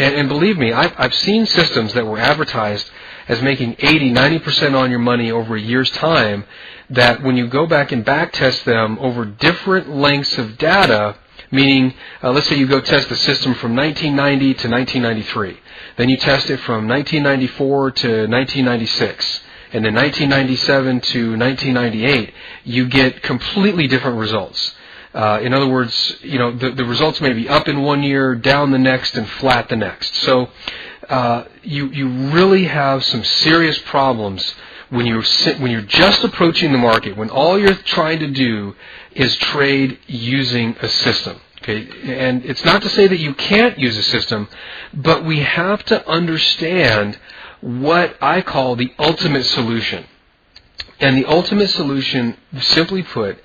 And believe me, I've seen systems that were advertised as making 80, 90% on your money over a year's time, that when you go back and back test them over different lengths of data, meaning, let's say you go test the system from 1990 to 1993. Then you test it from 1994 to 1996. And then 1997 to 1998, you get completely different results. In other words, the results may be up in one year, down the next, and flat the next. So you really have some serious problems when you're just approaching the market, when all you're trying to do is trade using a system. Okay, and it's not to say that you can't use a system, but we have to understand what I call the ultimate solution. And the ultimate solution, simply put,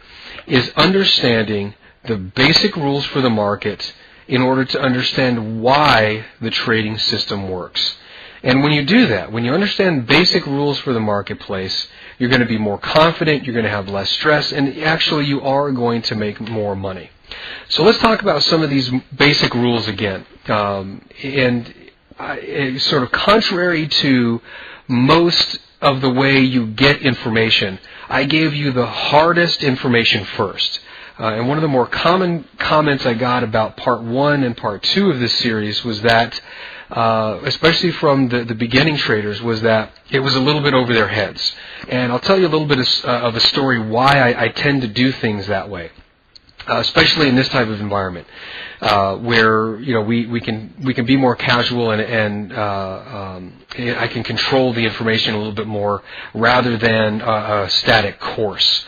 is understanding the basic rules for the market in order to understand why the trading system works. And when you do that, when you understand basic rules for the marketplace, you're going to be more confident, you're going to have less stress, and actually you are going to make more money. So let's talk about some of these basic rules again. Sort of contrary to most of the way you get information, I gave you the hardest information first. And one of the more common comments I got about part 1 and part 2 of this series was that, especially from the beginning traders, was that it was a little bit over their heads. And I'll tell you a little bit of a story why I tend to do things that way. Especially in this type of environment, where we can be more casual and I can control the information a little bit more rather than a static course.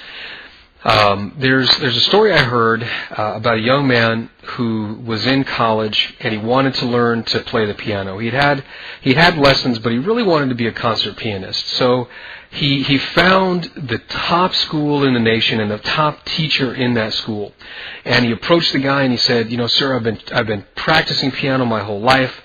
There's a story I heard about a young man who was in college and he wanted to learn to play the piano. He'd had lessons, but he really wanted to be a concert pianist. So he found the top school in the nation and the top teacher in that school. And he approached the guy and he said, sir, I've been practicing piano my whole life.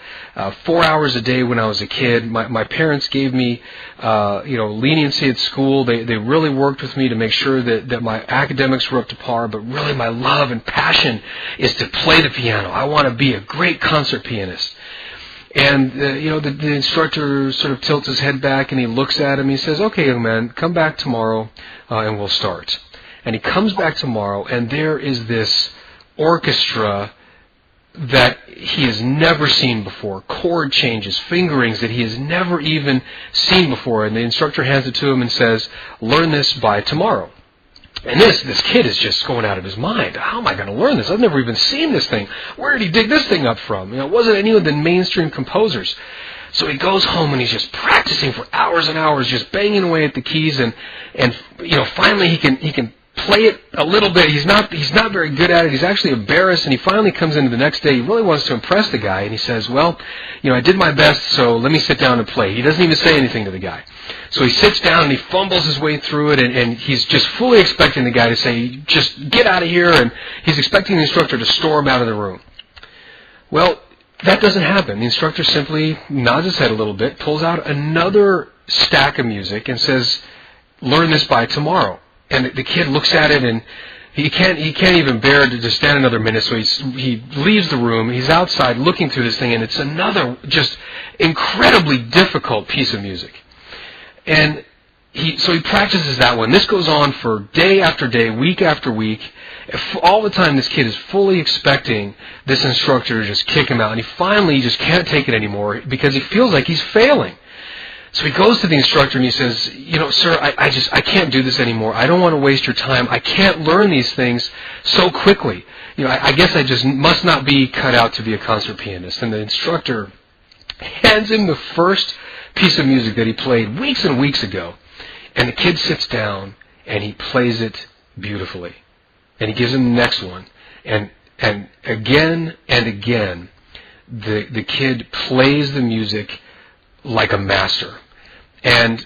4 hours a day when I was a kid. My parents gave me, leniency at school. They really worked with me to make sure that my academics were up to par, but really my love and passion is to play the piano. I want to be a great concert pianist. And, the instructor sort of tilts his head back and he looks at him. He says, okay, young man, come back tomorrow and we'll start. And he comes back tomorrow and there is this orchestra that he has never seen before, chord changes, fingerings that he has never even seen before. And the instructor hands it to him and says, learn this by tomorrow. And this kid is just going out of his mind. How am I going to learn this? I've never even seen this thing. Where did he dig this thing up from? It wasn't any of the mainstream composers. So he goes home and he's just practicing for hours and hours, just banging away at the keys, and finally he can play it a little bit. He's not very good at it. He's actually embarrassed, and he finally comes into the next day. He really wants to impress the guy, and he says, well, I did my best, so let me sit down and play. He doesn't even say anything to the guy. So he sits down and he fumbles his way through it, and he's just fully expecting the guy to say, just get out of here, and he's expecting the instructor to storm out of the room. Well, that doesn't happen. The instructor simply nods his head a little bit, pulls out another stack of music, and says, learn this by tomorrow. And the kid looks at it and he can't even bear to just stand another minute, so he leaves the room. He's outside looking through this thing, and it's another just incredibly difficult piece of music. And so he practices that one. This goes on for day after day, week after week. All the time this kid is fully expecting this instructor to just kick him out, and he finally just can't take it anymore because he feels like he's failing. So he goes to the instructor and he says, sir, I can't do this anymore. I don't want to waste your time. I can't learn these things so quickly. I guess I just must not be cut out to be a concert pianist. And the instructor hands him the first piece of music that he played weeks and weeks ago. And the kid sits down and he plays it beautifully. And he gives him the next one. And again and again, the kid plays the music like a master. And